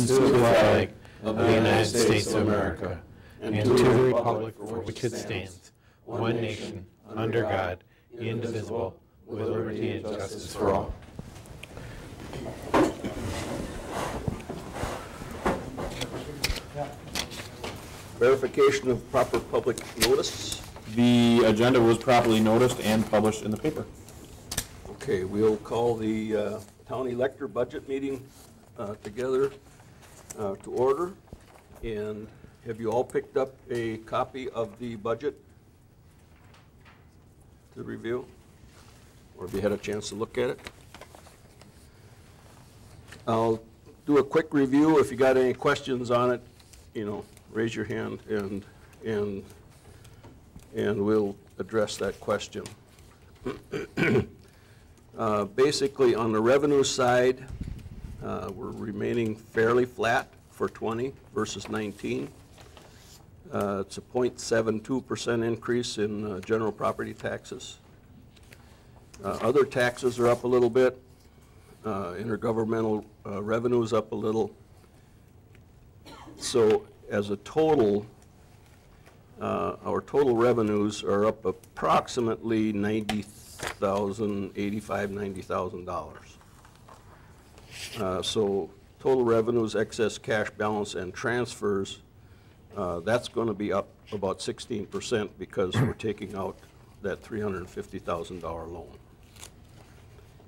to the flag of the United States of America, and to the republic for which it stands, one nation, under God, indivisible, with liberty and justice for all. Verification of proper public notice. The agenda was properly noticed and published in the paper. Okay, we'll call the town elector budget meeting together to order. And have you all picked up a copy of the budget to review? Or have you had a chance to look at it? I'll do a quick review. If you got any questions on it, raise your hand and we'll address that question. Basically, on the revenue side, we're remaining fairly flat for 20 versus 19. It's a 0.72% increase in general property taxes. Other taxes are up a little bit. Intergovernmental revenue is up a little. So as a total, our total revenues are up approximately $90,000. So total revenues, excess cash balance, and transfers, that's going to be up about 16% because we're taking out that $350,000 loan.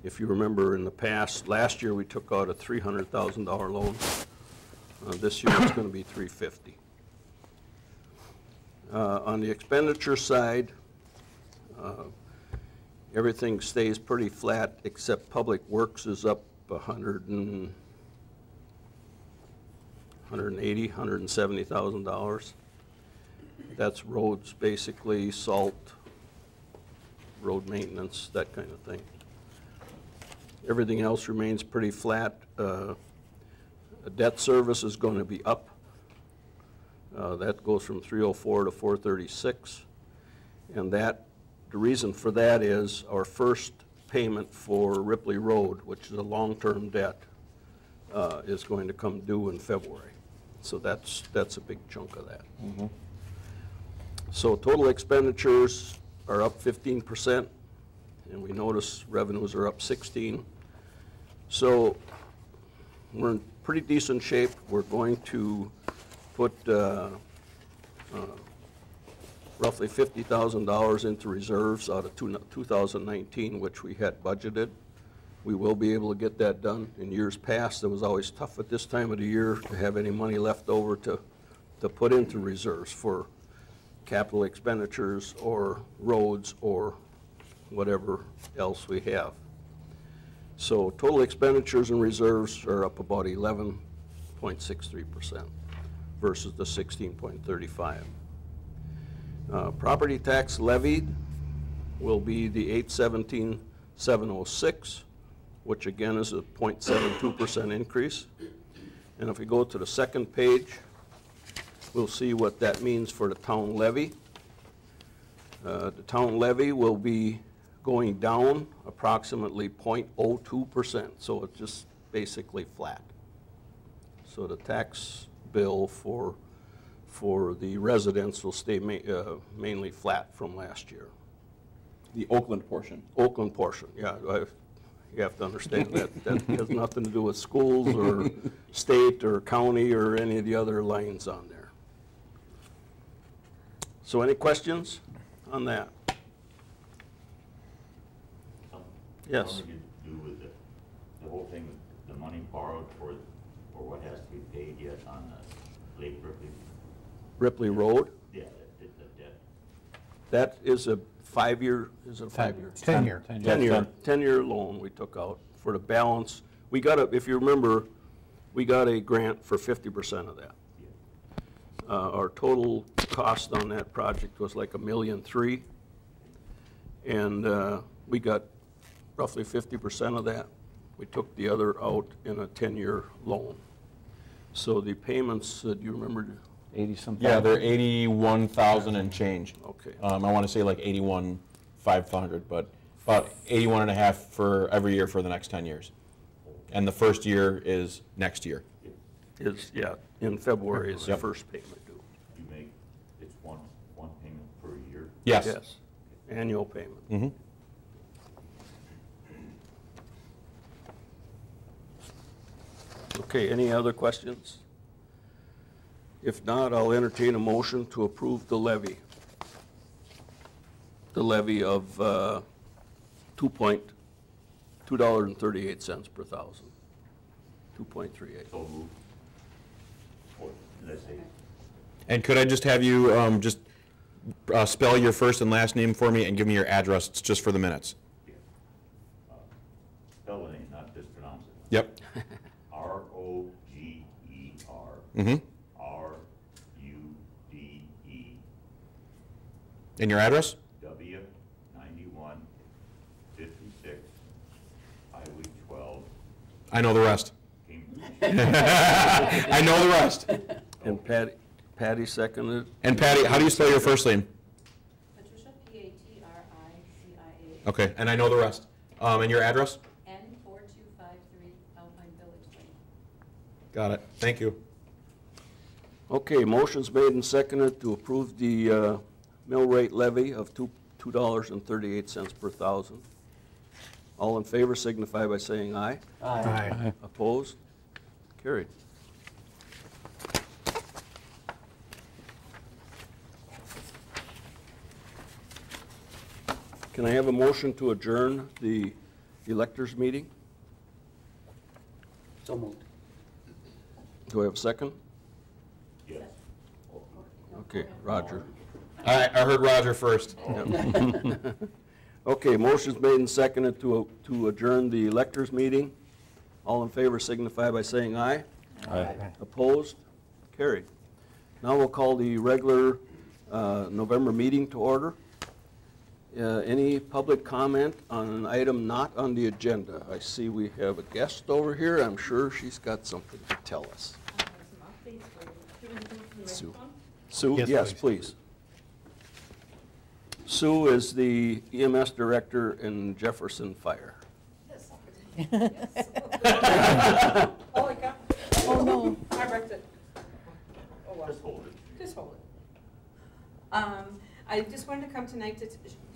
If you remember in the past, last year we took out a $300,000 loan. This year it's going to be $350,000. On the expenditure side, everything stays pretty flat except Public Works is up $170,000. That's roads, basically, salt, road maintenance, that kind of thing. Everything else remains pretty flat. Debt service is going to be up. That goes from 304 to 436. And the reason for that is our first payment for Ripley Road, which is a long-term debt, is going to come due in February. So that's a big chunk of that. Mm-hmm. So total expenditures are up 15%, and we notice revenues are up 16%. So we're in pretty decent shape. We're going to put roughly $50,000 into reserves out of 2019, which we had budgeted. We will be able to get that done. In years past, it was always tough at this time of the year to have any money left over to put into reserves for capital expenditures or roads or whatever else we have. So total expenditures and reserves are up about 11.63% versus the 16.35%. Property tax levied will be the $817,706, which again is a 0.72% increase. And if we go to the second page, we'll see what that means for the town levy. The town levy will be going down approximately 0.02%, so it's just basically flat. So the tax bill for the residents will stay mainly flat from last year. The Oakland portion. Oakland portion, yeah. You have to understand that has nothing to do with schools or state or county or any of the other lines on there. So any questions on that? Yes. What do you do with the whole thing, the money borrowed for what has to be paid yet on the Lake Ripley Road? Yeah, the debt. That is a 5-year, is it a 5-year? 10-year. 10-year loan we took out for the balance. We got if you remember, we got a grant for 50% of that. Yeah. Our total cost on that project was like $1.3 million, and we got roughly 50% of that. We took the other out in a 10-year loan. So the payments, do you remember? 80-something. Yeah, they're 81,000 and change. Okay. I want to say like 81,500, but about 81.5 for every year for the next 10 years. And the first year is next year. is, yeah, in February is the Yep. first payment due. You make, it's one payment per year? Yes. Yes, annual payment. Mm-hmm. Okay, any other questions? If not, I'll entertain a motion to approve the levy. The levy of $2.38 per thousand. 2.38. So move. Or, let's say, And could I just have you just spell your first and last name for me and give me your address just for the minutes? yeah. Spell the name, not just pronounce it. Yep. Roger. Mm-hmm. Rude. And your address? W 9156, Highway 12, I know the rest. Cambridge. I know the rest. And Patty seconded. And Patty, how do you spell your first name? Patricia, Patricia. Okay, and I know the rest. And your address? N4253 Alpine Village Lane. Got it. Thank you. Okay, motion's made and seconded to approve the mill rate levy of $2.38 per thousand. All in favor signify by saying aye. Aye. Opposed? Carried. Can I have a motion to adjourn the electors meeting? So moved. Do I have a second? Yes. Okay, Roger. I heard Roger first. Okay, motion's made and seconded to adjourn the electors meeting. All in favor signify by saying aye. Aye. Opposed? Carried. Now we'll call the regular November meeting to order. Any public comment on an item not on the agenda? I see we have a guest over here. I'm sure she's got something to tell us. Sue. Sue, Yes, yes, please. Sue is the EMS director in Jefferson Fire. Holy cow. Oh, no. I wrecked it. Oh, wow. Just hold it. Just hold it. I just wanted to come tonight to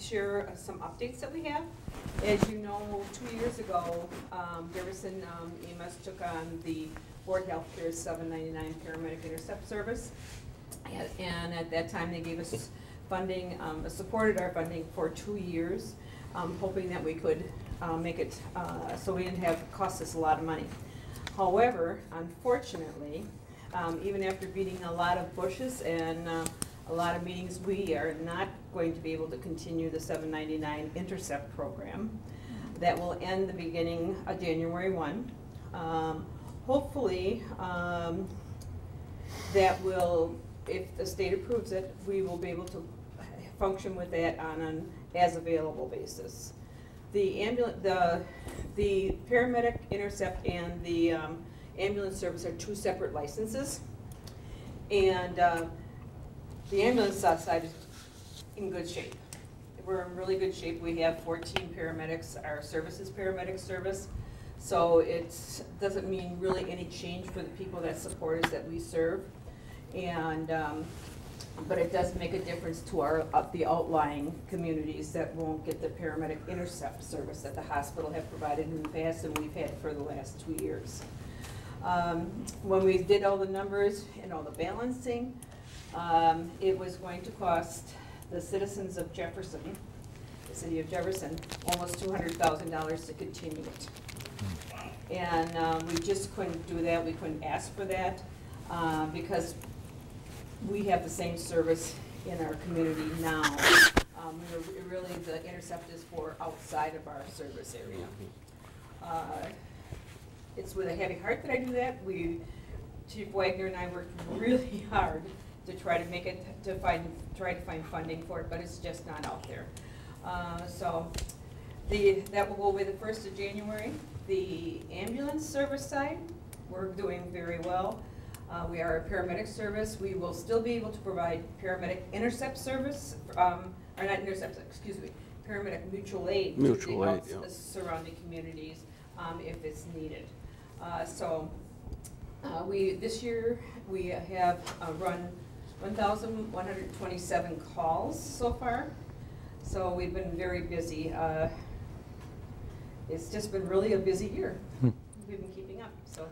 share some updates that we have. As you know, 2 years ago, Jefferson EMS took on the Board Healthcare $7.99 paramedic intercept service. And at that time, they gave us funding, supported our funding for 2 years, hoping that we could make it so we didn't have cost us a lot of money. However, unfortunately, even after beating a lot of bushes and a lot of meetings, we are not going to be able to continue the $7.99 intercept program. That will end the beginning of January 1. Hopefully, that will, if the state approves it, we will be able to function with that on an as-available basis. The paramedic intercept and the ambulance service are two separate licenses. And the ambulance side is in good shape. We're in really good shape. We have 14 paramedics. Our service is paramedic service. So it doesn't mean really any change for the people that support us, that we serve. And but it does make a difference to our the outlying communities that won't get the paramedic intercept service that the hospital have provided in the past and we've had for the last 2 years. When we did all the numbers and all the balancing, it was going to cost the citizens of Jefferson, the city of Jefferson, almost $200,000 to continue it. And we just couldn't do that. We couldn't ask for that because we have the same service in our community now. Really, the intercept is for outside of our service area. It's with a heavy heart that I do that. Chief Wagner and I worked really hard to try to make it, try to find funding for it, but it's just not out there. So that will go away the 1st of January. The ambulance service side, we're doing very well. We are a paramedic service. We will still be able to provide paramedic intercept service, or not intercept, excuse me, paramedic mutual aid to the surrounding communities if it's needed. So This year, we have run 1,127 calls so far, so we've been very busy. It's just been really a busy year. We've been keeping up, so,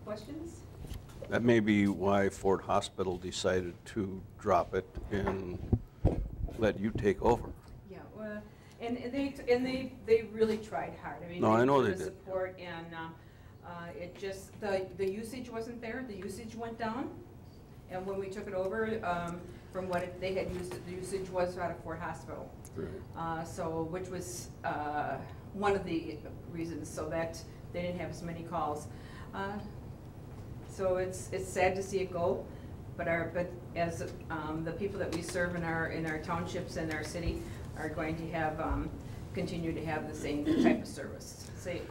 questions? That may be why Ford Hospital decided to drop it and let you take over. Yeah, well, and they really tried hard. I mean, No, I know gave they the did. support, and it just, the usage wasn't there, the usage went down. And when we took it over, from what they had used, the usage was out of Ford Hospital. Right. So, which was one of the reasons, so that they didn't have as many calls. So it's sad to see it go, but as the people that we serve in our townships and our city are going to have, continue to have the same type of service, same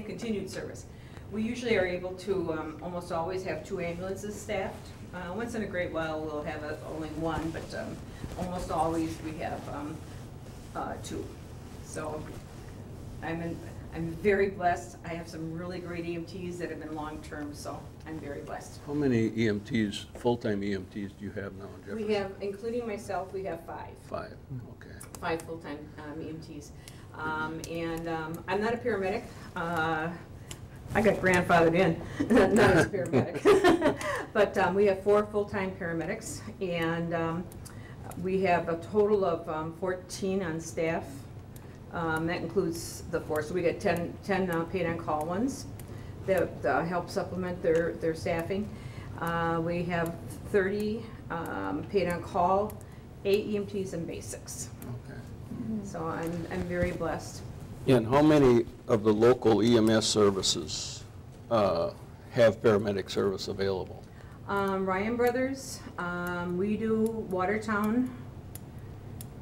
continued service. We usually are able to almost always have 2 ambulances staffed. Once in a great while, we'll have only 1, but almost always we have 2. So I'm very blessed. I have some really great EMTs that have been long-term, so I'm very blessed. How many EMTs, full-time EMTs do you have now in Jefferson? We have, including myself, we have 5. 5, okay. 5 full-time EMTs. I'm not a paramedic. I got grandfathered in, not as a paramedic. But we have 4 full-time paramedics, and we have a total of 14 on staff. That includes the 4, so we get 10 paid on call ones that help supplement their staffing. We have 30 paid on call, 8 EMTs and basics. Okay. So I'm very blessed. And how many of the local EMS services have paramedic service available? Ryan Brothers, we do Watertown.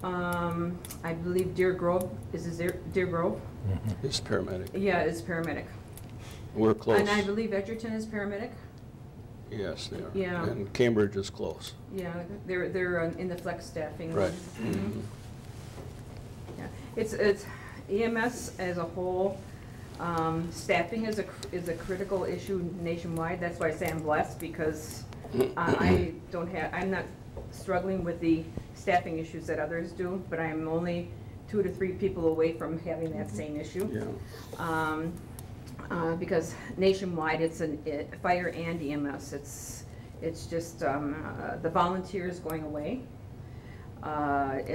I believe Deer Grove, is it Deer Grove? It's paramedic. Yeah, it's paramedic. We're close. And I believe Edgerton is paramedic. Yes, they are. Yeah. And Cambridge is close. Yeah, they're in the flex staffing. Right. Mhm. Yeah, it's EMS as a whole. Staffing is a critical issue nationwide. That's why I say I'm blessed, because I'm not struggling with the staffing issues that others do, but I'm only 2 to 3 people away from having that same issue. Yeah. Because nationwide, it's fire and EMS. It's just the volunteers going away,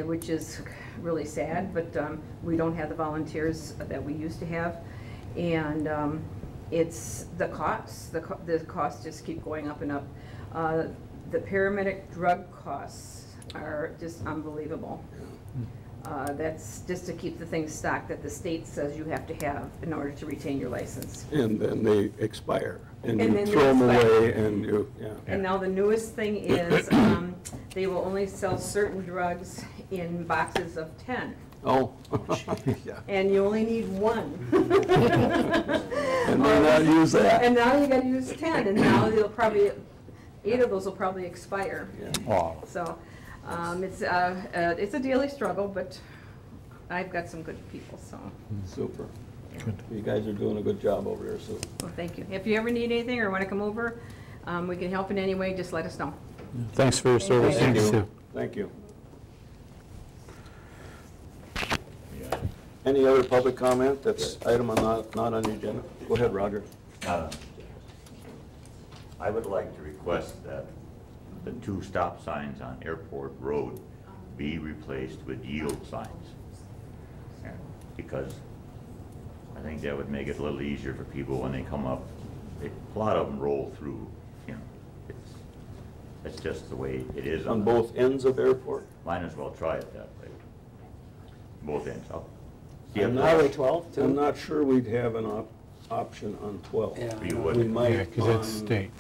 which is really sad. But we don't have the volunteers that we used to have, and it's the costs. The costs just keep going up and up. The paramedic drug costs are just unbelievable. That's just to keep the things stocked that the state says you have to have in order to retain your license. And then they expire, and And you then they throw them expire. away, and you, yeah. And now the newest thing is they will only sell certain drugs in boxes of 10. Oh, yeah. And you only need 1. And then not use that. And now you gotta use 10, and now they'll probably, 8 of those will probably expire. Yeah. So, it's a daily struggle, but I've got some good people, so, Super. You guys are doing a good job over there, Sue. well, thank you. If you ever need anything or wanna come over, we can help in any way, just let us know. Thanks for your service. Thank you. Sue. Thank you. Any other public comment that's item not on the agenda? Go ahead, Roger. I would like to request that the 2 stop signs on Airport Road be replaced with yield signs. Yeah, because I think that would make it a little easier for people when they come up. A lot of them roll through, you know, it's just the way it is. On both ends of airport? Might as well try it that way. Both ends. I'm not- Highway 12 too? I'm not sure we'd have an option on 12. Yeah. You would. We might Yeah, 'cause it's on- state.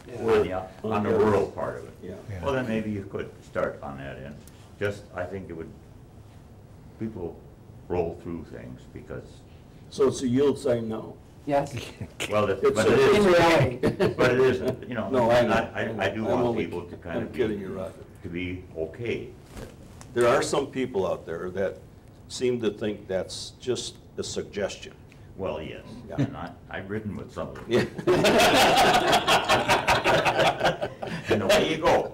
On the rural part of it. Yeah. Yeah. Well, then maybe you could start on that end. Just, I think it would, people roll through things because, So it's a yield sign now? Yes, well, It's but it a- in is, reality. but it isn't, you know. No, I know. I do I'm want only- people to kind I'm of kidding you, Roger. to be okay. There are some people out there that seem to think that's just a suggestion. Well, yes, Yeah. and I've ridden with some of them. Yeah. And away you go.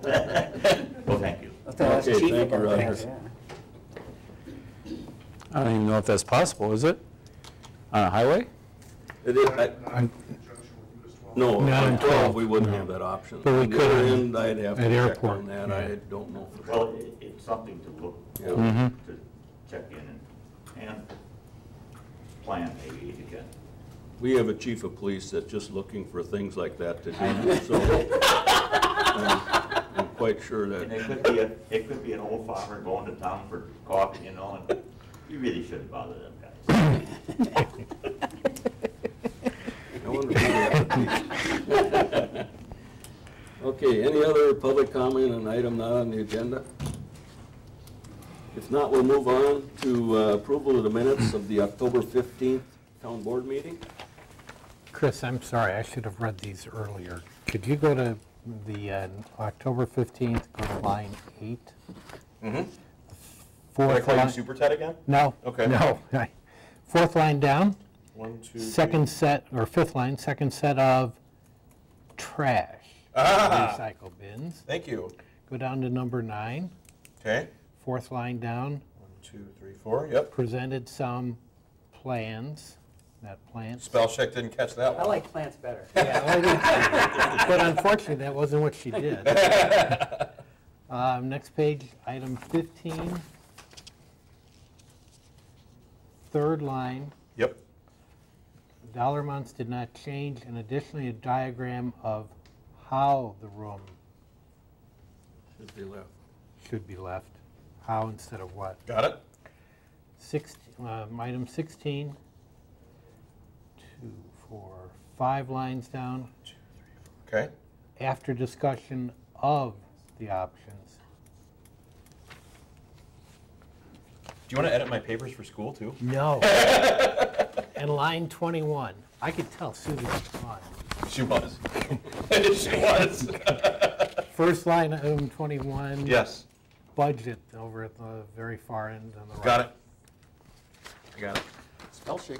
Well, thank you. I'll have to ask Okay, Chief thank you, about that, Roger. yeah. I don't even know if that's possible, is it? On a highway? It is, no, Not on on 12, 12, we wouldn't no. have that option. But we On the could other on- end, I'd have to at check airport, on that, yeah. I don't know for Well, sure. it's something to look, Yeah. to check in and plan maybe if you can. We have a chief of police that's just looking for things like that to do, so I'm quite sure And that, it could be an old farmer going to town for coffee, and you really shouldn't bother them guys. I wonder who that would be. Okay, any other public comment on item not on the agenda? If not, we'll move on to approval of the minutes of the October 15th town board meeting. Chris, I'm sorry, I should have read these earlier. Could you go to the October 15th, go to line 8? Mm-hmm. Did I Fourth call you line. Super Ted again? No. Okay. No. Fourth line down, 1, 2, second set, or fifth line, second set of trash. Ah. Recycle bins. Thank you. Go down to number 9, Okay. fourth line down, 1, 2, 3, 4. Yep. presented some plans, not plants. Spell check didn't catch that I one. like plants better. Yeah, but unfortunately, that wasn't what she did. Next page, item 15. Third line, Yep. dollar amounts did not change, and additionally, a diagram of how the room Should be left. should be left. How instead of what. Got it? Item 16, 2, 4, 5 lines down, Okay. after discussion of the options. Do you want to edit my papers for school too? No. And line 21, I could tell Susan was fine. She was. She was. First line, item 21. Yes. Budget over at the very far end on the right. Got it. I got it. Spell check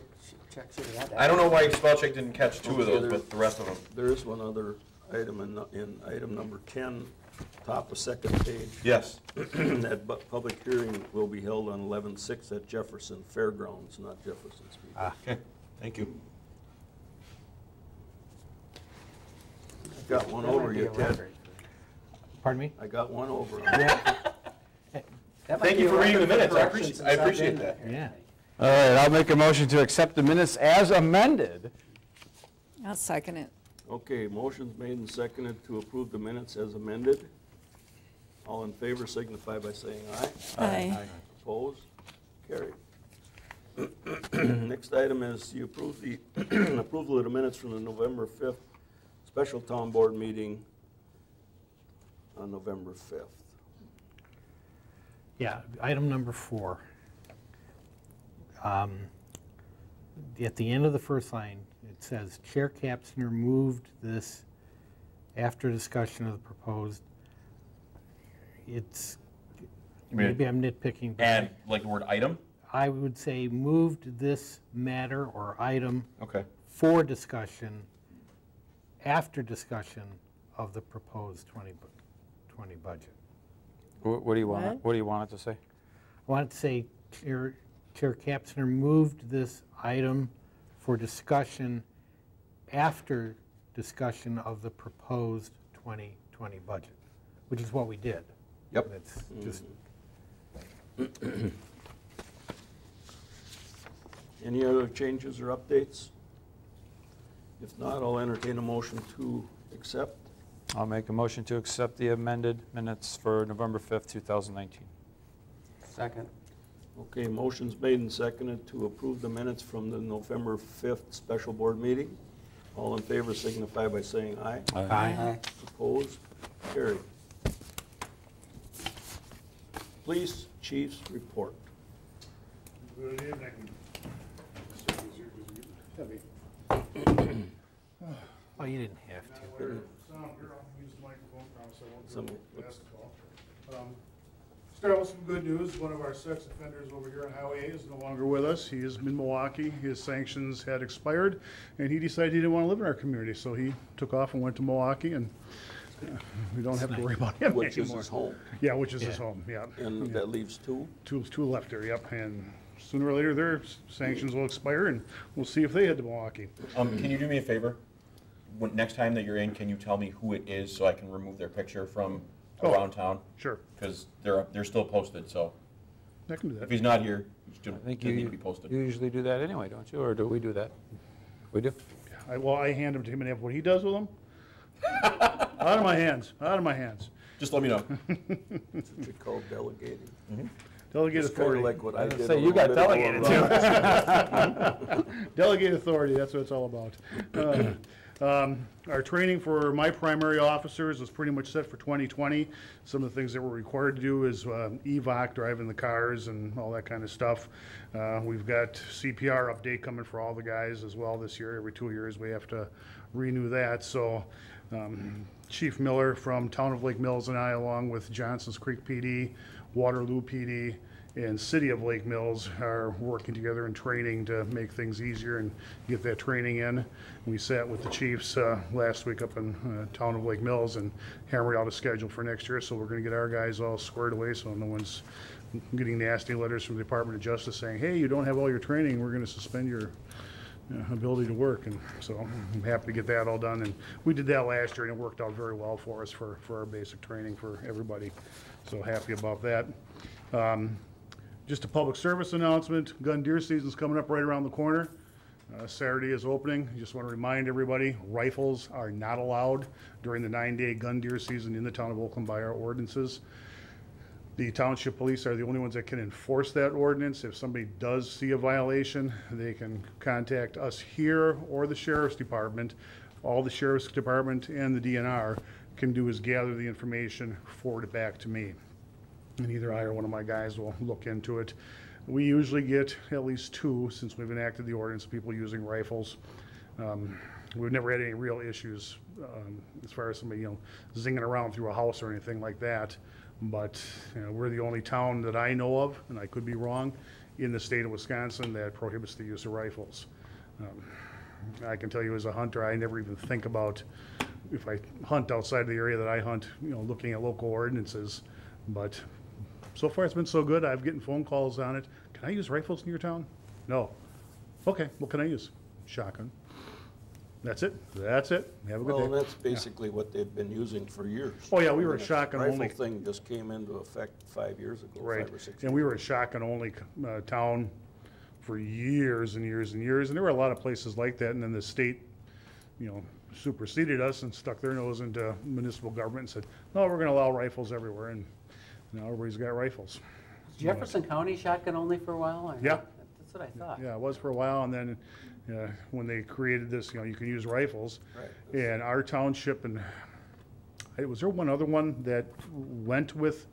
should have had that. I don't know why spell check didn't catch 2 of Okay, those, there- but the rest of them. There is one other item in item number 10, top of second page. Yes. That public hearing will be held on 11/6 at Jefferson Fairgrounds, not Jefferson Street. Okay. Thank you. I got one That over might be you, a Ted. record. Pardon me? I got one over. That might Thank be you a for reading the record minutes. I corrections appreciate- I since I've appreciate been that. there. Yeah. All right, I'll make a motion to accept the minutes as amended. I'll second it. Okay, motion's made and seconded to approve the minutes as amended. All in favor signify by saying aye. Aye. Opposed? Carried. Next item is you approve the approval of the minutes from the November 5th special town board meeting on November 5th. Yeah, item number 4. At the end of the first line, it says, Chair Kapsner moved this after discussion of the proposed. It's, mean- maybe I'm nitpicking, but Add like the word item? I would say moved this matter or item Okay. for discussion after discussion of the proposed 2020 budget. What do you want? What? What do you want it to say? I wanted to say Chair Kapsner moved this item for discussion after discussion of the proposed 2020 budget, which is what we did. Yep. That's just, Any other changes or updates? If not, I'll entertain a motion to accept. I'll make a motion to accept the amended minutes for November 5th, 2019. Second. Okay, motion's made and seconded to approve the minutes from the November 5th special board meeting. All in favor signify by saying aye. aye. Aye. Opposed? Carried. Police chief's report. Good evening. Oh, you didn't have to. Sound here, I'll use the microphone, promise I won't Some- do basketball. Start with some good news. One of our sex offenders over here on Highway 8 is no longer with us. He is in Milwaukee. His sanctions had expired, and he decided he didn't want to live in our community. So he took off and went to Milwaukee, and we don't have to worry about him Which is anymore. his home. Yeah, which is his home, yeah. And that leaves two? Two left there, yep. And sooner or later, their sanctions will expire, and we'll see if they head to Milwaukee. Can you do me a favor? Next time that you're in, can you tell me who it is so I can remove their picture from around town? Sure, Because they're still posted, so I can do if that. he's not here, he still I think they need you to be posted. you usually do that anyway, don't you? Or do we do that? We do? Well, I hand them to him, and what he does with them, out of my hands, out of my hands. Just let me know. That's what you call delegating. Delegate It's kind of authority. like what I did. say, a you little got bit ago delegated around- Delegate authority, that's what it's all about. Our training for my primary officers is pretty much set for 2020. Some of the things that we're required to do is EVOC, driving the cars and all that kind of stuff. We've got CPR update coming for all the guys as well this year. Every 2 years we have to renew that. So Chief Miller from Town of Lake Mills and I, along with Johnson's Creek PD, Waterloo PD, and City of Lake Mills are working together and training to make things easier and get that training in. We sat with the chiefs last week up in Town of Lake Mills and hammered out a schedule for next year, so we're gonna get our guys all squared away so no one's getting nasty letters from the Department of Justice saying, hey, you don't have all your training, we're gonna suspend your ability to work. And so I'm happy to get that all done, and we did that last year and it worked out very well for us for our basic training for everybody, so happy about that. Just a public service announcement, gun deer season's coming up right around the corner. Saturday is opening. Just want to remind everybody, rifles are not allowed during the 9-day gun deer season in the town of Oakland by our ordinances. The township police are the only ones that can enforce that ordinance. If somebody does see a violation, they can contact us here or the sheriff's department. All the sheriff's department and the DNR can do is gather the information, forward it back to me, and either I or one of my guys will look into it. We usually get at least 2 since we've enacted the ordinance of people using rifles. We've never had any real issues as far as somebody, zinging around through a house or anything like that. But we're the only town that I know of, and I could be wrong, in the state of Wisconsin that prohibits the use of rifles. I can tell you as a hunter, I never even think about, if I hunt outside the area that I hunt, looking at local ordinances. But so far it's been so good, I'm getting phone calls on it. Can I use rifles in your town? No. Okay, what can I use? Shotgun. That's it. That's it. Have a good Well, day. that's basically what they've been using for years. Oh, yeah, we were a shotgun only. Rifle thing just came into effect 5 years ago, Right. 5 or 6 And we were a shotgun only town for years and years and years. And there were a lot of places like that. And then the state, superseded us and stuck their nose into municipal government and said, no, we're going to allow rifles everywhere. And now everybody's got rifles. Jefferson County shotgun only for a while? or- Yeah. That's what I thought. Yeah, it was for a while, and then when they created this, you can use rifles. Right. And our township, and was there one other one that went with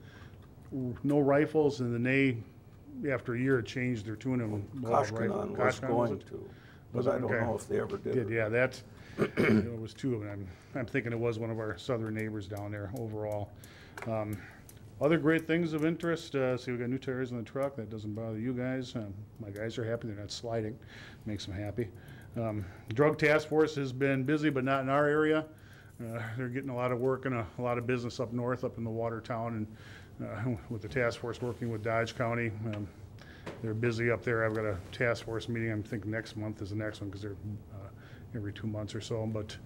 no rifles, and then they, after a year, changed their tune and allowed rifles? Koshkonong was Koshkonong, going it? to, Was but it? I don't Okay. know if they ever did. Yeah, that, it was 2 of them. I'm thinking it was one of our southern neighbors down there overall. Other great things of interest, see, we got new tires in the truck. That doesn't bother you guys. My guys are happy. They're not sliding. Makes them happy. Drug task force has been busy, but not in our area. They're getting a lot of work and a lot of business up north, up in the Watertown, and with the task force working with Dodge County. They're busy up there. I've got a task force meeting, I'm thinking next month is the next one, because they're every 2 months or so. But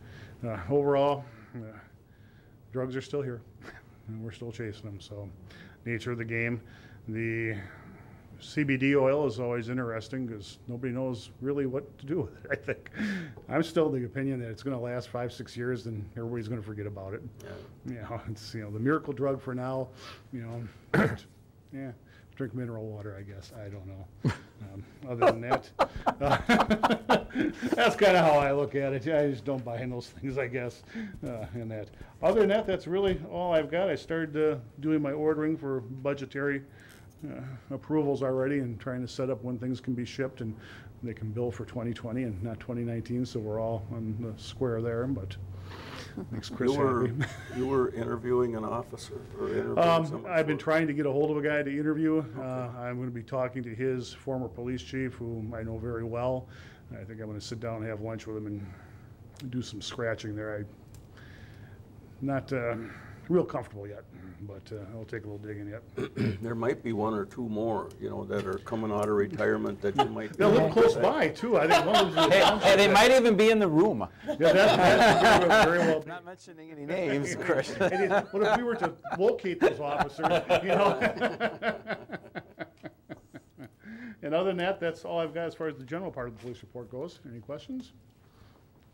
overall, drugs are still here. And we're still chasing them, so nature of the game. The CBD oil is always interesting because nobody knows really what to do with it, I think. I'm still of the opinion that it's going to last 5-6 years and everybody's going to forget about it. Yeah. It's the miracle drug for now, but, yeah, drink mineral water, I guess. I don't know. Other than that, that's kind of how I look at it. I just don't buy in those things, I guess, in that. Other than that, that's really all I've got. I started doing my ordering for budgetary approvals already and trying to set up when things can be shipped and they can bill for 2020 and not 2019, so we're all on the square there. But Makes Chris happy. You were interviewing an officer or interviewing someone? I've been trying to get a hold of a guy to interview. I'm going to be talking to his former police chief, whom I know very well. I think I'm going to sit down and have lunch with him and do some scratching there. I'm not real comfortable yet, but I'll take a little digging yet. There might be one or two more, you know, that are coming out of retirement that you might. They'll live close by, too. I think one of them's in the township. Hey, they might even be in the room. Yeah, that's very well. Not mentioning any names, of course. What if we were to locate those officers, you know? And other than that, that's all I've got as far as the general part of the police report goes. Any questions?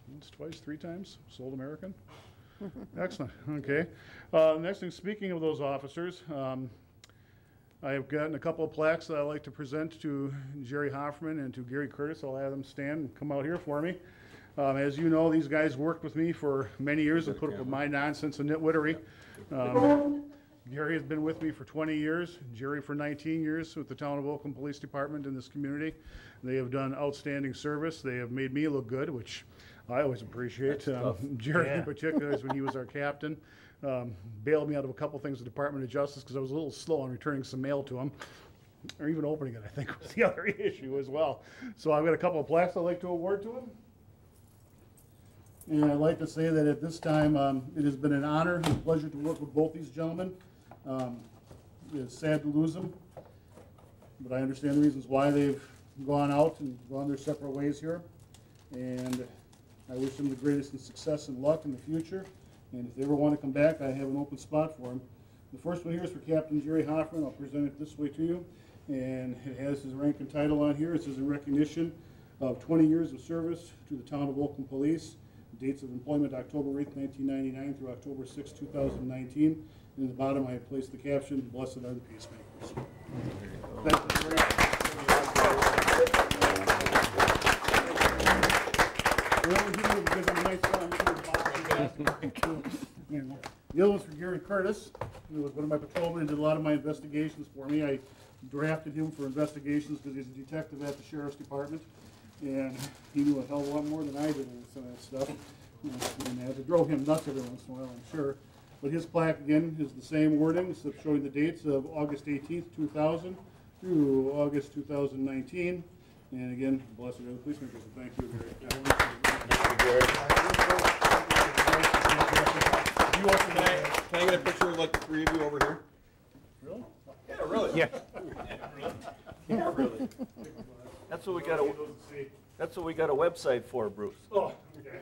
Once, twice, three times, sold American? Excellent, okay. Next thing, speaking of those officers, I have gotten a couple of plaques that I'd like to present to Jerry Hoffman and to Gary Curtis. I'll have them stand and come out here for me. As you know, these guys worked with me for many years and put up with my nonsense and nitwittery. Gary has been with me for 20 years, Jerry for 19 years with the Town of Oakland Police Department in this community. They have done outstanding service. They have made me look good, which I always appreciate. Jerry in particular, is when he was our captain, bailed me out of a couple things at the Department of Justice because I was a little slow on returning some mail to him, or even opening it, I think was the other issue as well. So I've got a couple of plaques I'd like to award to him. And I'd like to say that at this time, it has been an honor and a pleasure to work with both these gentlemen. It's sad to lose them, but I understand the reasons why they've gone out and gone their separate ways here. And I wish them the greatest success and luck in the future. And if they ever want to come back, I have an open spot for them. The first one here is for Captain Jerry Hoffman. I'll present it this way to you. And it has his rank and title on here. It says in recognition of 20 years of service to the Town of Oakland Police. Dates of employment October 8th, 1999 through October 6th, 2019. And at the bottom I have placed the caption, "Blessed are the peacemakers." Thank you very much. The other one's for Gary Curtis, who was one of my patrolmen and did a lot of my investigations for me. I drafted him for investigations because he's a detective at the Sheriff's Department, and he knew a hell of a lot more than I did on some of that stuff. You know, and I had to drove him nuts every once in a while, I'm sure. But his plaque, again, is the same wording, except showing the dates of August 18th, 2000 through August 2019. And again, blessed are the policemakers, and thank you, Gary. Can I get a picture of like the three of you over here? Really? Yeah, really. Yeah. Yeah, really. That's what we got a, that's what we got a website for, Bruce. Oh, okay.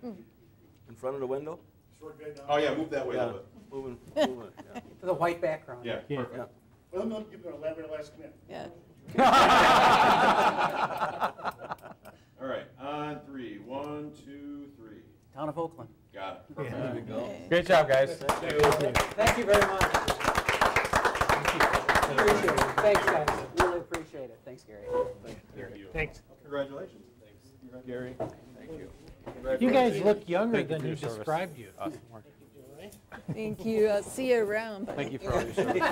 In front of the window? Short guy down. Oh, yeah, move that way a Yeah, little bit. moving it, yeah. With a white background. Yeah, perfect. Yeah. Well, I'm not giving an elaborate last command. Yeah. All right, on three. 1, 2, 3. Town of Oakland. Got it. Perfect. There we go. Great job, guys. Thank you very much. Appreciate it. Thanks, guys. Really appreciate it. Thanks, Gary. Thanks. Congratulations. Thanks. Gary, thank you. You guys look younger Thank you than for he your service. described you. Awesome work. Thank you. I'll see you around. Thank you for all your service.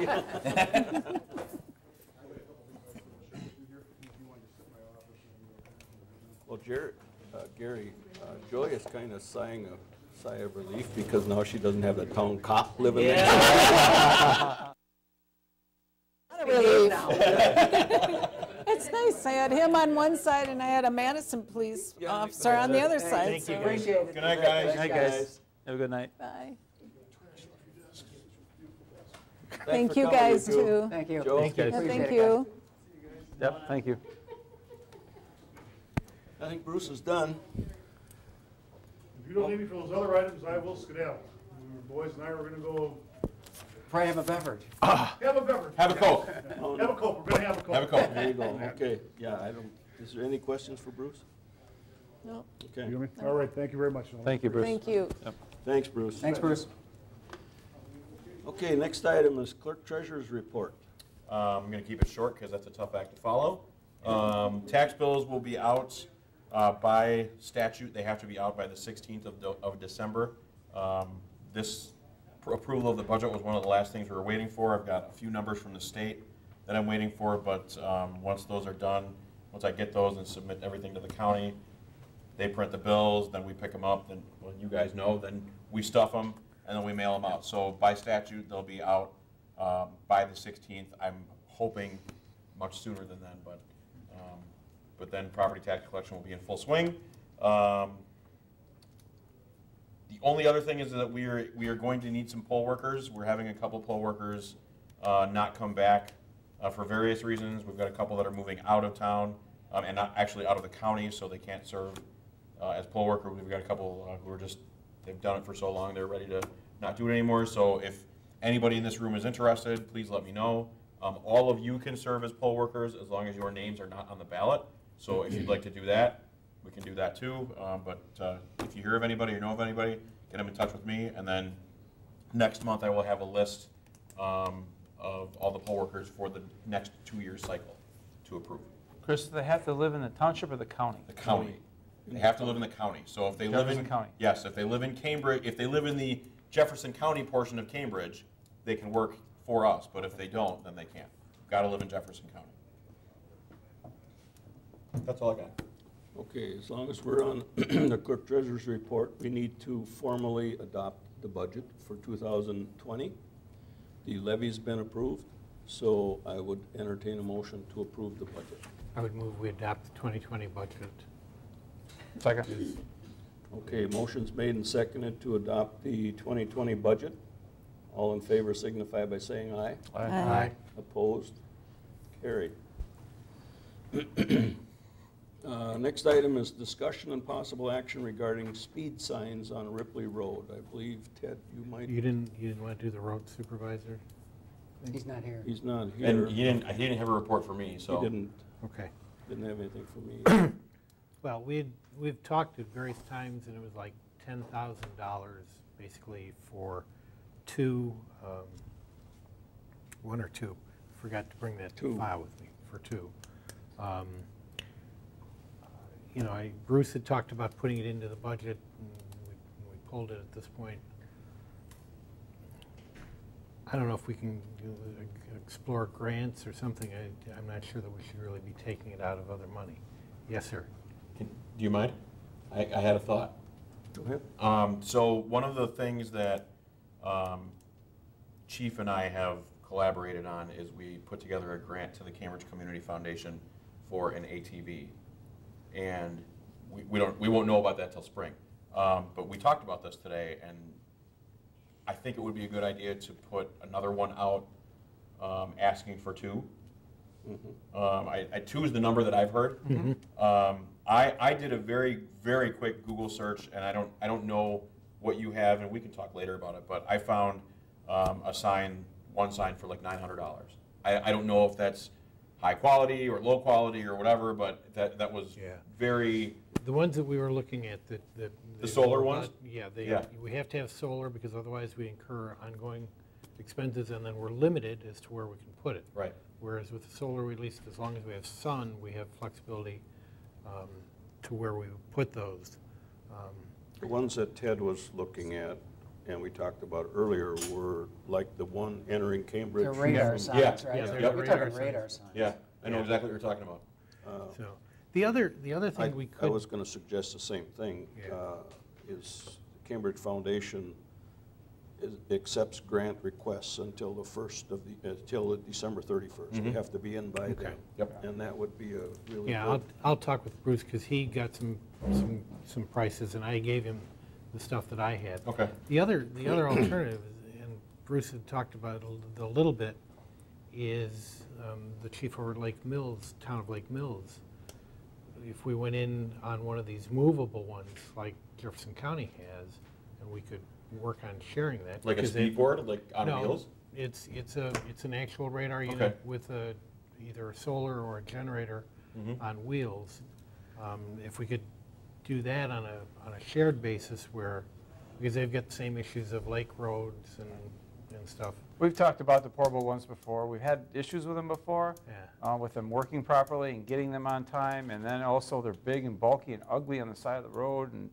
Well, Gary, Joy is kind of sighing a sigh of relief because now she doesn't have the town cop living next to her. Not a relief. It's nice. I had him on one side and I had a Madison police officer on the other side. Thank you, so- guys. Appreciate it. Good night, guys. Night, guys. Have a good night. Bye. Thanks Thank for you coming, guys Joe. too. Thank you. Joe? Thanks, guys. Yeah, Appreciate thank it, you. Yep, thank you. I think Bruce is done. If you don't need me for those other items, I will skedaddle. The boys and I are going to go Probably have a beverage. have a beverage. Have a Coke. Have a Coke. We're going to have a Coke. Have a Coke. There you go, okay. Yeah, I don't, is there any questions for Bruce? No, Okay, You got me? All right, thank you very much. Thank you, Bruce. thank you. thanks, Bruce. Thanks, Bruce. Okay, next item is clerk treasurer's report. I'm going to keep it short because that's a tough act to follow. Tax bills will be out by statute. They have to be out by the 16th of December. This approval of the budget was one of the last things we were waiting for. I've got a few numbers from the state that I'm waiting for, but once those are done, once I get those and submit everything to the county, They print the bills, then we pick them up, then, well, you guys know, then we stuff them, and then we mail them out. So by statute, they'll be out by the 16th. I'm hoping much sooner than then, but then property tax collection will be in full swing. The only other thing is that we are going to need some poll workers. We're having a couple poll workers not come back for various reasons. We've got a couple that are moving out of town and not actually out of the county, so they can't serve as poll worker. We've got a couple who are just, they've done it for so long, they're ready to not do it anymore. So if anybody in this room is interested, please let me know. All of you can serve as poll workers as long as your names are not on the ballot. So if you'd like to do that, we can do that too. But if you hear of anybody or know of anybody, get them in touch with me. And then next month I will have a list of all the poll workers for the next 2-year cycle to approve. Chris, do they have to live in the township or the county? The county. They have to live in the county. So if they live in Jefferson County. Yes, if they live in Cambridge, if they live in the Jefferson County portion of Cambridge, they can work for us. But if they don't, then they can't. Got to live in Jefferson County. That's all I got. Okay, as long as we're on the clerk treasurer's report, we need to formally adopt the budget for 2020. The levy's been approved, so I would entertain a motion to approve the budget. I would move we adopt the 2020 budget. Second. Okay, motion's made and seconded to adopt the 2020 budget. All in favor signify by saying aye. Aye. Opposed? Carried. Next item is discussion and possible action regarding speed signs on Ripley Road. I believe, Ted, you might, You didn't want to do the road supervisor? He's not here. he's not here. And he didn't have a report for me, so. He didn't Okay. have anything for me. Well, we've talked at various times, and it was like $10,000 basically for one or two. Forgot to bring that Two. file with me for two. You know, Bruce had talked about putting it into the budget, and we pulled it at this point. I don't know if we can explore grants or something. I'm not sure that we should really be taking it out of other money. Yes, sir. Do you mind? I had a thought. Go ahead. So one of the things that Chief and I have collaborated on is we put together a grant to the Cambridge Community Foundation for an ATV. And we won't know about that till spring. But we talked about this today, and I think it would be a good idea to put another one out asking for two. Two is the number that I've heard. I did a very, very quick Google search, and I don't know what you have, and we can talk later about it, but I found one sign for like $900. I don't know if that's high quality or low quality or whatever, but that was very. The ones that we were looking at, the solar ones? Yeah, Yeah. we have to have solar because otherwise we incur ongoing expenses, and then we're limited as to where we can put it. Right. Whereas with the solar, at least as long as we have sun, we have flexibility to where we put those. The ones that Ted was looking at and we talked about earlier were like the one entering Cambridge. The radar from- signs, Yeah. right? Yeah, We're they're talking radar radar signs. signs. Yeah, I know exactly what you're talking about. So the other I thing we I could was going to suggest the same thing, Yeah. is Cambridge Foundation accepts grant requests until the first of the, until December 31st. They have to be in by then. Yep. And that would be a really Yeah, good. I'll talk with Bruce because he got some prices, and I gave him the stuff that I had. Okay. The other alternative, and Bruce had talked about it a little bit, is the chief over at Lake Mills, town of Lake Mills. If we went in on one of these movable ones like Jefferson County has, and we could work on sharing that. Like a because speed board, like on no, wheels? it's an actual radar unit Okay. with either a solar or a generator on wheels. If we could do that on a shared basis because they've got the same issues of lake roads and stuff. We've talked about the portable ones before. We've had issues with them before, Yeah. with them working properly and getting them on time, and then also they're big and bulky and ugly on the side of the road. And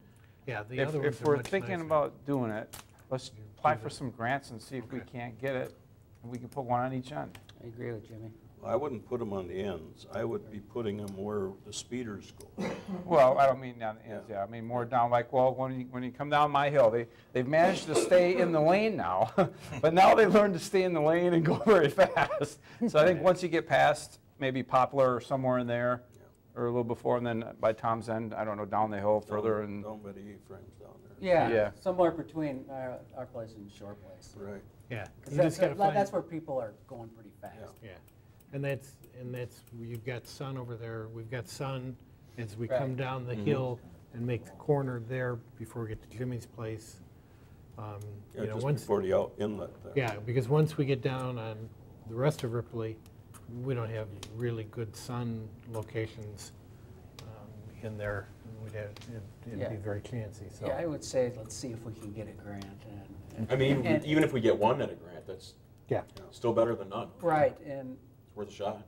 Yeah, the other ones if are we're much thinking nicer. about doing it, let's apply for some grants and see if we can't get it, and we can put one on each end. I agree with Jimmy. I wouldn't put them on the ends. I would be putting them where the speeders go. Well, I don't mean down the ends, yeah, I mean more down, like, well, when you come down my hill, they've managed to stay in the lane now, but now they learned to stay in the lane and go very fast. So I think once you get past maybe Poplar or somewhere in there, or a little before, and then by Tom's End, I don't know, down the hill further and. Down by the A-frames down there. Yeah, Yeah. somewhere between our place and Shore Place. Right. Yeah. Because You just gotta find- that's where people are going pretty fast. Yeah, and that's, you've got Sun over there, we've got Sun as we come Right. down the hill and make the corner there before we get to Jimmy's place. Yeah, You know, just once, before the inlet there. yeah, because once we get down on the rest of Ripley, we don't have really good Sun locations in there. It'd Yeah. be very chancy, so. Yeah, I would say, let's see if we can get a grant. I mean, And- even if we get one at a grant, that's Yeah. still better than none. Right, and It's worth a shot.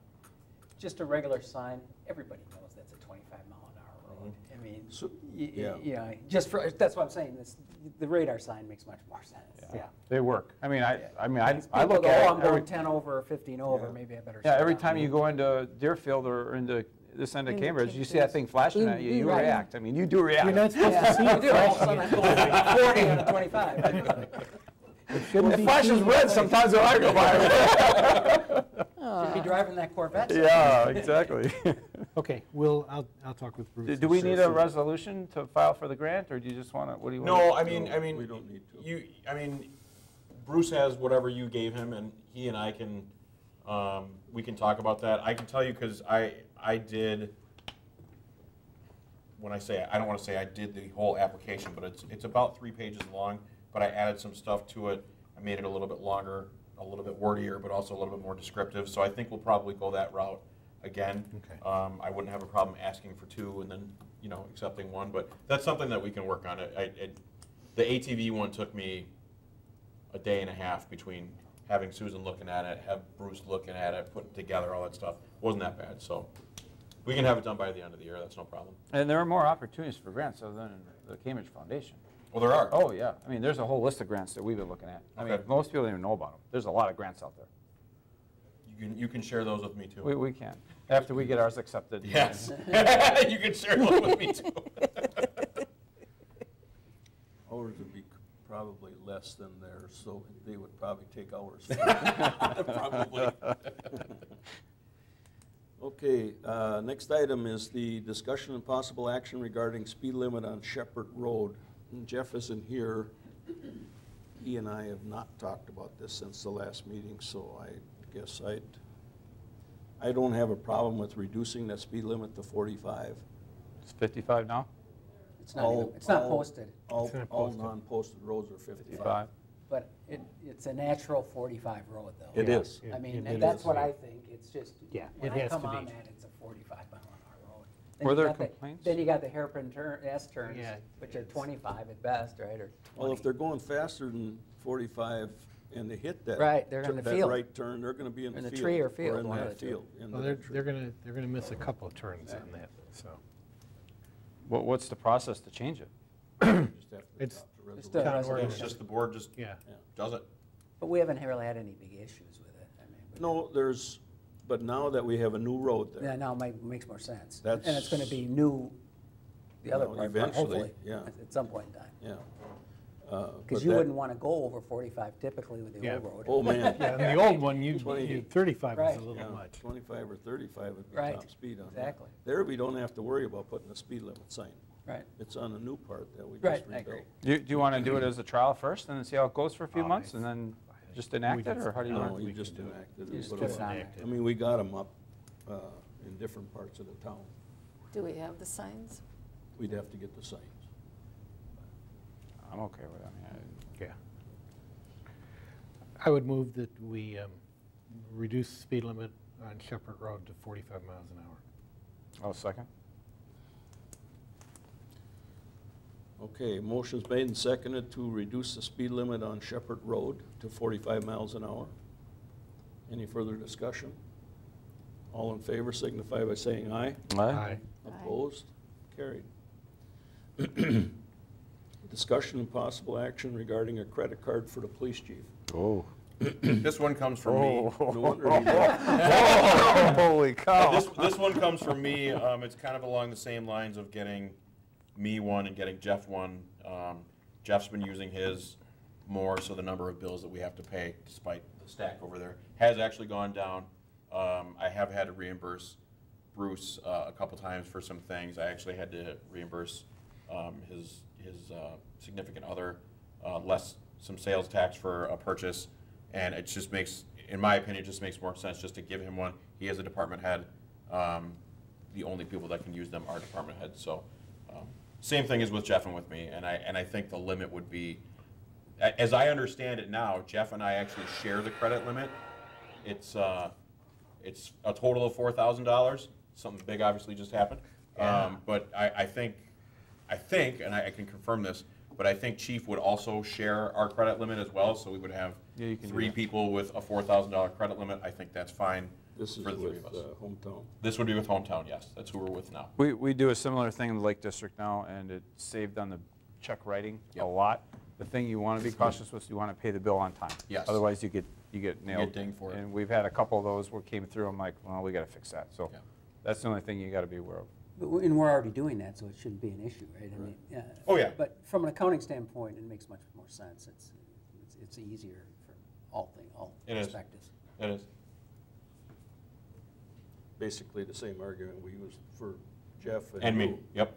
just a regular sign, everybody knows that's a 25-mile-an-hour road. I mean, So- yeah, yeah. just for, that's what I'm saying, the radar sign makes much more sense. Yeah. They work. I mean, I People look go, at oh, it I'm going every, 10 over, 15 over, Yeah. maybe I better. yeah, slow every down. time you go into Deerfield or into this end of Into Cambridge, you see that thing flashing at you, you Right. react. I mean, you do react. You're not supposed to Yeah, see you it do, all of a flashing sudden at I'm you. going 40 on a 25. It shouldn't It be flashes too red much. sometimes when I go by. Should be driving that Corvette. Yeah, exactly. Okay, I'll talk with Bruce. Do we need a resolution to file for the grant, or do you just want to, what do you want? No, I mean, we don't need to. Bruce has whatever you gave him, and he and I can, we can talk about that. I can tell you because I did. When I say, I don't want to say I did the whole application, but it's about 3 pages long. But I added some stuff to it. I made it a little bit longer, a little bit wordier, but also a little bit more descriptive. So I think we'll probably go that route again. Okay. I wouldn't have a problem asking for 2 and then accepting 1. But that's something that we can work on. The ATV one took me a day and a half between having Susan looking at it, have Bruce looking at it, putting together all that stuff. Wasn't that bad. So we can have it done by the end of the year. That's no problem. And there are more opportunities for grants other than the Cambridge Foundation. Well, there are. Oh, yeah. I mean, there's a whole list of grants that we've been looking at. I mean, Okay. most people don't even know about them. There's a lot of grants out there. You can share those with me too. We can, after we get ours accepted. Yes. You can share those with me too. Ours would be probably less than theirs, so they would probably take ours. Probably. Okay, next item is the discussion and possible action regarding speed limit on Shepherd Road. And Jeff isn't here. He and I have not talked about this since the last meeting, so I guess I don't have a problem with reducing that speed limit to 45. It's 55 now? It's not even, it's not All- posted, All, It's not all posted. non-posted roads are 55. 55. but it's a natural 45 road though. It is. I mean, It that's is. what I think, it's just, Yeah, when it I has come to be. on that, it's a 45-mile-an-hour road. Then Were you there got the- complaints? Then you got the hairpin S-turns, Yeah, which are 25 at best, right, or 20. Well, if they're going faster than 45 and they hit that. Right, they're in the that field. right turn, they're gonna be in the In the field. tree or field, in one of that the two. field, in Well, the they're tree. gonna miss a couple of turns on that, so. What's the process to change it? Just have to It's- adopt a It's resolution. the Town resolution. It's just the board just Yeah, does it. But we haven't really had any big issues with it. I mean, No, but now that we have a new road yeah, there, now it makes more sense. That's- And it's gonna be new, the other Well, part, eventually, hopefully, yeah. at some point in time. yeah. Because you wouldn't wanna go over 45 typically with the Yeah. old road. Oh, man. yeah, and the old one, 35 is Right. a little Yeah, much. 25 or 35 would be Right, top speed on that. exactly. There, we don't have to worry about putting a speed limit sign. Right. It's on the new part that we Right, just I agree. rebuilt. Do you want to do it as a trial first and then see how it goes for a few Oh, months and then just enact it, or how do you No, want you to? just enacted You it. just Put put it it on. on there. I mean, we got them up in different parts of the town. Do we have the signs? We'd have to get the signs. I'm okay with it. I mean, Yeah. I would move that we reduce the speed limit on Shepherd Road to 45 miles an hour. I'll second. Okay, motion's made and seconded to reduce the speed limit on Shepherd Road to 45 miles an hour. Any further discussion? All in favor signify by saying aye. Aye. Opposed? Carried. Discussion and possible action regarding a credit card for the police chief. Oh. This one comes from me. No wonder he left. Holy cow. This one comes from me. It's kind of along the same lines of getting me one and getting Jeff one. Jeff's been using his more, so the number of bills that we have to pay, despite the stack over there, has actually gone down. I have had to reimburse Bruce a couple times for some things. I actually had to reimburse his significant other less some sales tax for a purchase, and it just makes, in my opinion, it just makes more sense just to give him one. He is a department head. The only people that can use them are department heads. So same thing as with Jeff and with me, and I think the limit would be, as I understand it now, Jeff and I actually share the credit limit. It's a total of $4,000. Something big obviously just happened. But I think, and I can confirm this, but I think Chief would also share our credit limit as well, so we would have three people with a $4,000 credit limit. I think that's fine. This is for the three with of us. Hometown. This would be with Hometown, yes. That's who we're with now. We do a similar thing in the Lake District now, and it saved on the check writing a lot. The thing you want to be cautious with is you want to pay the bill on time. Yes. Otherwise, you get nailed. You get dinged for it. And we've had a couple of those where came through. I'm like, well, we got to fix that. So that's the only thing you got to be aware of. And we're already doing that, so it shouldn't be an issue, right? I mean, Oh, yeah. But from an accounting standpoint, it makes much more sense. It's easier for all perspectives. It is. Basically the same argument we used for Jeff And me, you, yep.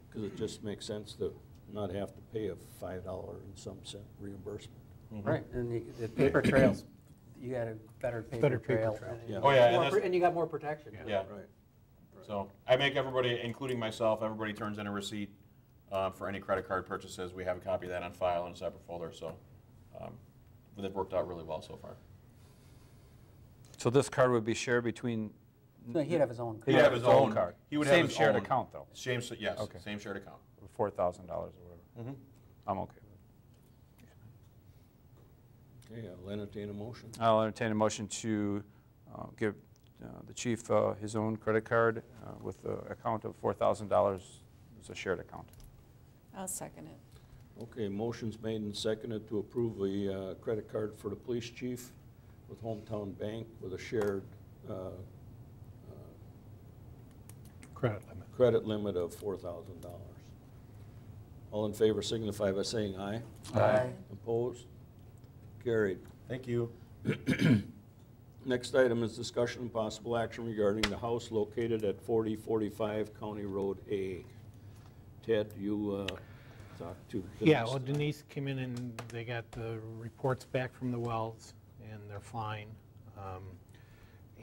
Because it just makes sense to not have to pay a $5 and some cent reimbursement. Right, and the paper trails, you got a better paper trail. Yeah. Oh, yeah, and And you got more protection. Yeah. Right. So I make everybody, including myself, everybody turns in a receipt for any credit card purchases. We have a copy of that on file in a separate folder, so they've worked out really well so far. So this card would be shared between. No, he'd have his own. He'd have his own card. He would Same have his shared own. account though. Yes, Okay. same shared account. $4,000 or whatever. I'm okay with it. Okay, I'll entertain a motion. I'll entertain a motion to give the chief his own credit card with an account of $4,000 as a shared account. I'll second it. Okay, motion's made and seconded to approve a credit card for the police chief with Hometown Bank with a shared Credit limit. of $4,000. All in favor signify by saying aye. Aye. Opposed? Carried. Thank you. Next item is discussion and possible action regarding the house located at 4045 County Road A. Ted, you talked to Denise. Yeah, well, Denise came in and they got the reports back from the wells, and they're fine.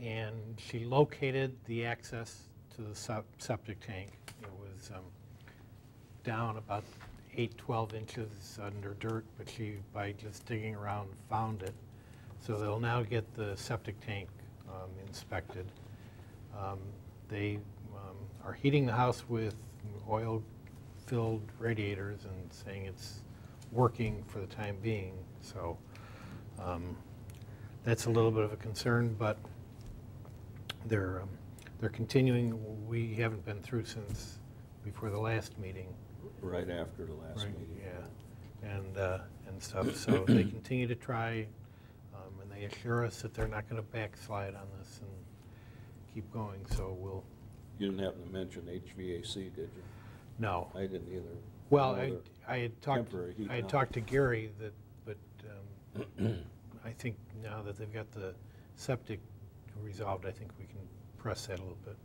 And she located the access to the septic tank. It was down about 12 inches under dirt, but she, by just digging around, found it. So they'll now get the septic tank inspected. They are heating the house with oil-filled radiators and saying it's working for the time being. So that's a little bit of a concern, but they're continuing. We haven't been through since before the last meeting. Right after the last meeting. Yeah, and stuff. So they continue to try, and they assure us that they're not going to backslide on this and keep going. So we'll. You didn't happen to mention HVAC, did you? No. I didn't either. Well, No I had talked. temporary heat I had now. talked to Gary that, but I think now that they've got the septic resolved, I think we can press that a little bit.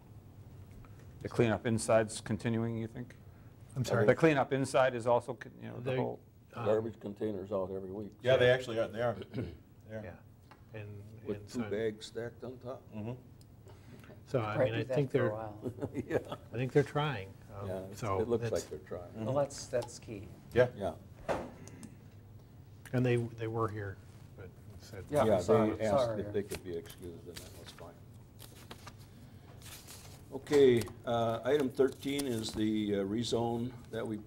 The cleanup inside's continuing, you think? I'm sorry. The cleanup inside is also, the They- whole. Garbage containers out every week. Yeah, they actually are. They are. They are. Yeah, and With so, two bags stacked on top. so I Probably mean, I do that think for a they're. while. Yeah. I think they're trying. Yeah, So it looks that's- like they're trying. Well, that's key. Yeah. Yeah. And they were here, but said. Yeah, Yeah, sorry, they asked sorry. if they could be excused, and that was fine. Okay, item 13 is the rezone that we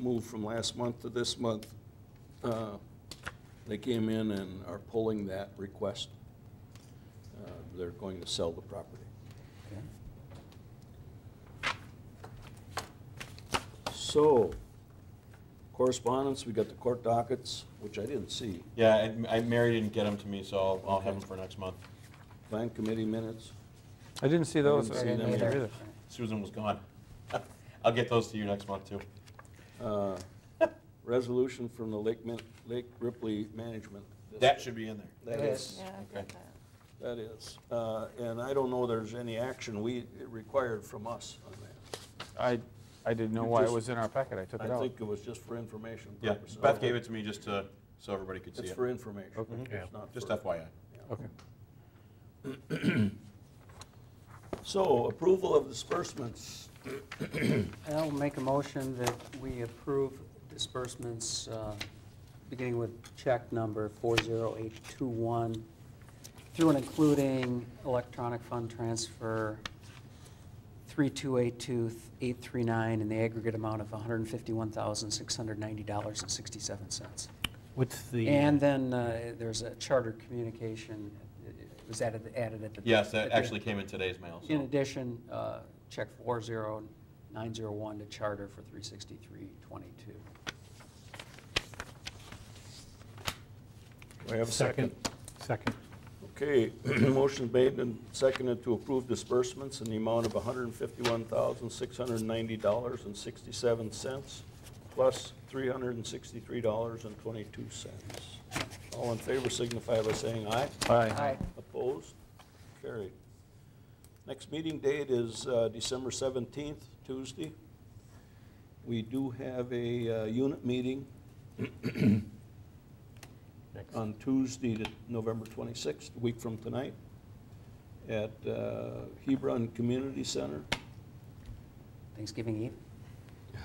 moved from last month to this month. They came in and are pulling that request. They're going to sell the property. So, Correspondence, we got the court dockets, which I didn't see. Yeah, Mary didn't get them to me, so I'll have them for next month. Plan committee minutes. I didn't see those. I didn't see them either. Susan was gone. I'll get those to you next month, too. Resolution from the Lake Ripley Management. That should be in there. That is, Yeah, I got Okay. that. that is. And I don't know there's any action required from us on that. I didn't know You why it just- was in our packet. I took it I out. think it was just for information Yeah, purposes. Beth gave it to me just so everybody could see It's it. for information. Okay. It's not Just for- FYI. Okay. So, approval of disbursements. I'll make a motion that we approve disbursements, beginning with check number 40821, through and including electronic fund transfer 3282839 in the aggregate amount of $151,690.67. What's the? And then there's a charter communication, it was added at the. Yes, that at the- actually came in today's mail. So. In addition, check 40901 to charter for 36322. Do I have a second? Second. Okay, motion made and seconded to approve disbursements in the amount of $151,690.67 plus $363.22. All in favor signify by saying aye. Aye. Opposed? Carried. Next meeting date is December 17th, Tuesday. We do have a unit meeting on Tuesday, November 26th, a week from tonight, at Hebron Community Center. Thanksgiving Eve?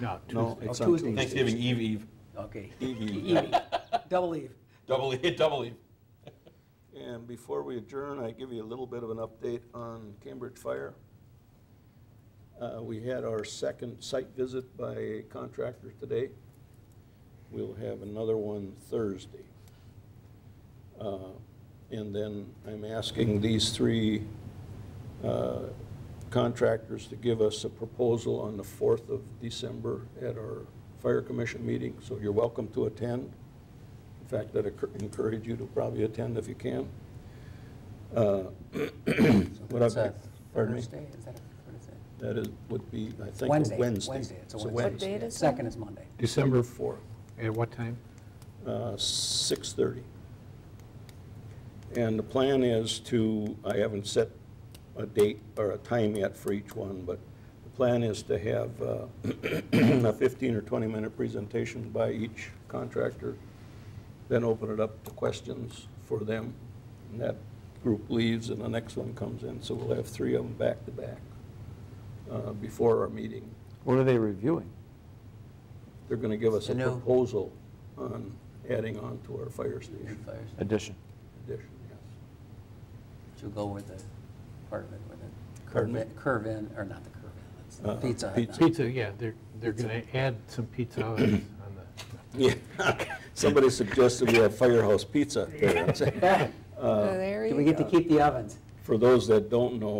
No, No, Tuesday. it's Oh, on Tuesday. Tuesday. Thanksgiving Eve. Okay. Eve. Double Eve. Double Eve. And before we adjourn, I give you a little bit of an update on Cambridge Fire. We had our second site visit by a contractor today. We'll have another one Thursday. And then I'm asking these three contractors to give us a proposal on the 4th of December at our Fire Commission meeting, so you're welcome to attend. In fact, I'd encourage you to probably attend if you can. What That's I've- a pardon me? Thursday? Is that what is it? That would be, I think, a Wednesday. Wednesday. Wednesday, it's a It's Wednesday. What date is Second that? is Monday. December 4th, At what time? 6:30. And the plan is to, I haven't set a date or a time yet for each one, but the plan is to have a 15 or 20-minute presentation by each contractor, then open it up to questions for them. And that group leaves and the next one comes in, so we'll have three of them back to back before our meeting. What are they reviewing? They're going to give us a The new- proposal on adding on to our fire station New fires. Addition. addition, yes. Should go with the department with it. Pardon me? Curve in, or not the curve in, it's the Pizza Hut. pizza. Pizza, yeah, they're going to add some pizza on the, Yeah, somebody suggested we have Firehouse Pizza there. There Do you we get to go. keep the ovens? For those that don't know,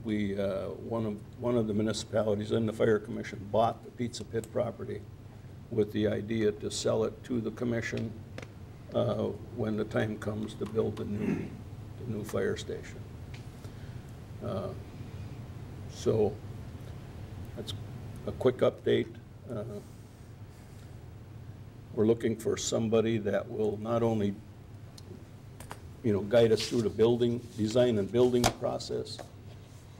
one of the municipalities in the Fire Commission bought the Pizza Pit property with the idea to sell it to the commission when the time comes to build the new fire station. So that's a quick update. We're looking for somebody that will not only, guide us through the design and building process,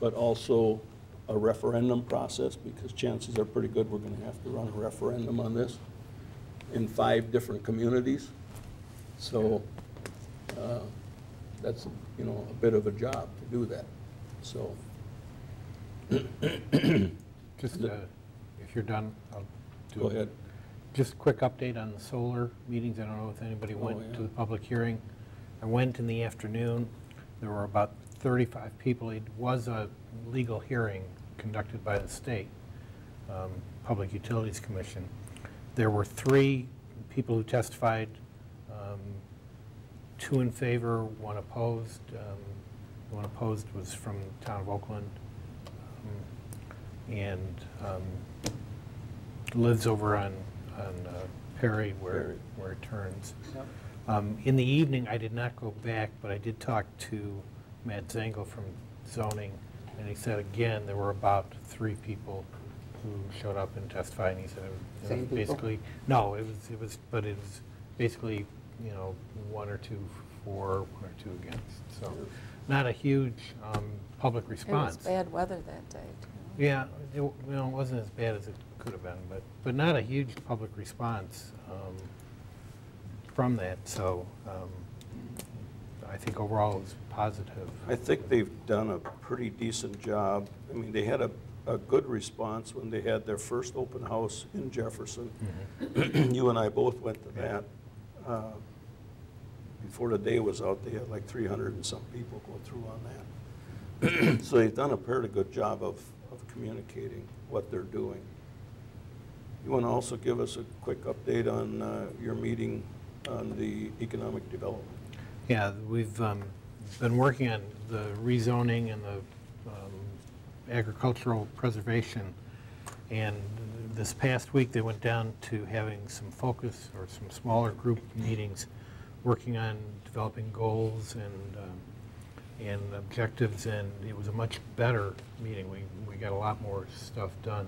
but also a referendum process, because chances are pretty good we're going to have to run a referendum on this in 5 different communities. So that's, a bit of a job to do that. So just, if you're done, I'll do go it. ahead. Just a quick update on the solar meetings. I don't know if anybody went yeah. to the public hearing. I went in the afternoon. There were about 35 people. It was a legal hearing conducted by the state Public Utilities Commission. There were 3 people who testified, 2 in favor, 1 opposed. The 1 opposed was from the town of Oakland and lives over on Perry where it turns. In the evening, I did not go back, but I did talk to Matt Zengel from zoning, and he said again there were about 3 people who showed up and testified, and he said it was Same people? basically no, it was basically 1 or 2 for, 1 or 2 against. So not a huge public It was response. bad weather that day, too. Yeah, it wasn't as bad as it could have been, but not a huge public response from that. So I think overall it was positive. I think they've done a pretty decent job. I mean, they had a good response when they had their first open house in Jefferson. You and I both went to that. Before the day was out, they had like 300 and some people go through on that. So they've done a pretty good job of communicating what they're doing. You want to also give us a quick update on your meeting on the economic development? Yeah, we've been working on the rezoning and the agricultural preservation, and this past week they went down to having some focus or some smaller group meetings working on developing goals and objectives, and it was a much better meeting. We got a lot more stuff done.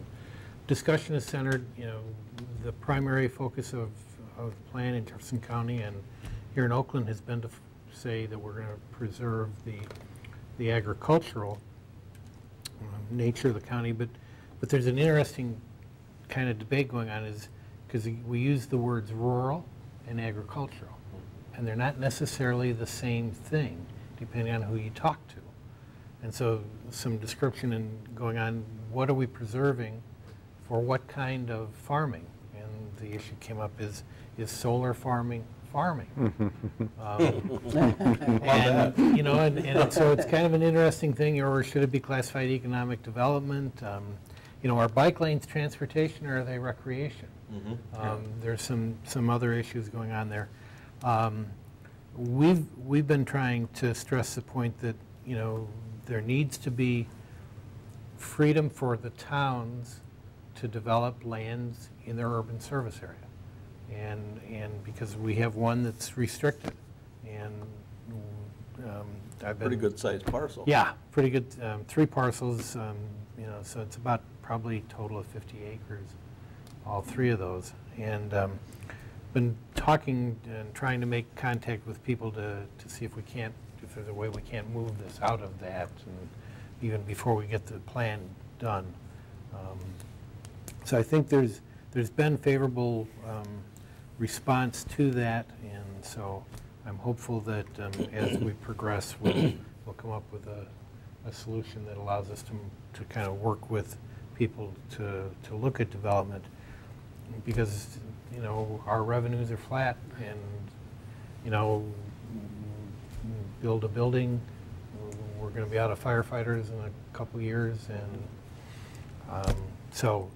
Discussion is centered, the primary focus of the plan in Jefferson County and here in Oakland has been to say that we're going to preserve the agricultural nature of the county, but there's an interesting kind of debate going on, is because we use the words rural and agricultural, and they're not necessarily the same thing depending on who you talk to. And so some description and going on, what are we preserving for what kind of farming? And the issue came up is solar farming farming? And so it's kind of an interesting thing, or should it be classified economic development? Are bike lanes transportation, or are they recreation? There's some other issues going on there. We've been trying to stress the point that there needs to be freedom for the towns to develop lands in their urban service area, and because we have one that's restricted, and I've been Pretty good sized parcel. Yeah, pretty good. 3 parcels, so it's about probably a total of 50 acres, all 3 of those, and been talking and trying to make contact with people to see if there's a way we can't move this out of that, and even before we get the plan done. So I think there's been favorable response to that, and so I'm hopeful that as we progress, we'll come up with a solution that allows us to kind of work with people to look at development, because our revenues are flat, and build a building, we're going to be out of firefighters in a couple years, and so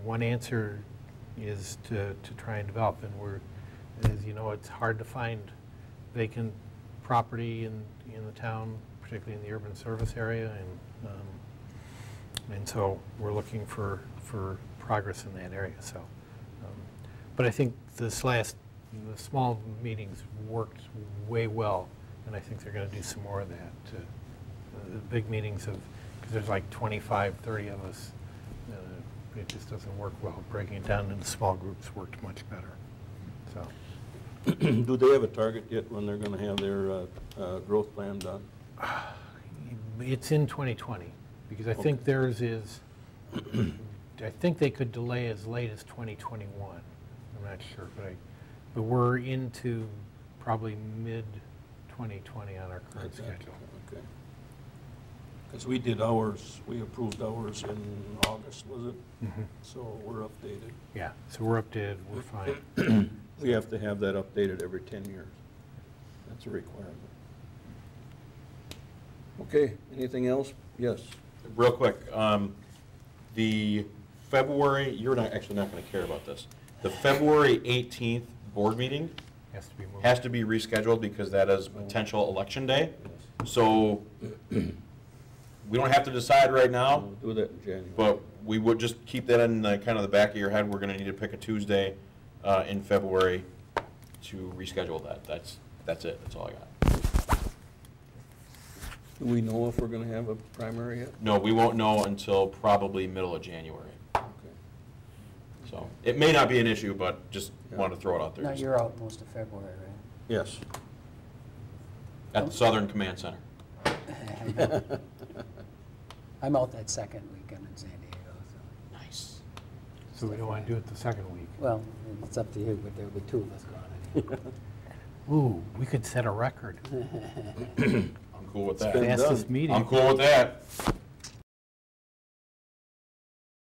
one answer is to try and develop, and it's hard to find vacant property in the town, particularly in the urban service area, and so we're looking for progress in that area. So, but I think the small meetings worked way well, and I think they're going to do some more of that. The big meetings because there's like 25, 30 of us, it just doesn't work well. Breaking it down into small groups worked much better. So, Do they have a target yet when they're going to have their growth plan done? it's in 2020, because I think theirs is, I think they could delay as late as 2021. I'm not sure, but we're into probably mid-2020 on our current schedule. Okay. Because we did ours, we approved ours in August, was it? So we're updated. Yeah, so we're updated, we're fine. We have to have that updated every 10 years. That's a requirement. Okay, anything else? Yes. Real quick, the February, you're actually not going to care about this. The February 18th board meeting has to be rescheduled because that is potential election day. So we don't have to decide right now, We'll do that in January. but we would just keep that in the, kind of the back of your head. We're gonna need to pick a Tuesday in February to reschedule that. That's it, that's all I got. Do we know if we're going to have a primary yet? No, we won't know until probably middle of January. Okay. So, it may not be an issue, but just Yeah. wanted to throw it out there. No, you're out most of February, right? Yes. At the Southern Command Center. I'm out that second weekend in San Diego, so. Nice. So we don't want to do it the second week. Well, it's up to you, but there'll be two of us gone. Ooh, we could set a record. I'm cool with that. been Fastest done. meeting. I'm cool with that.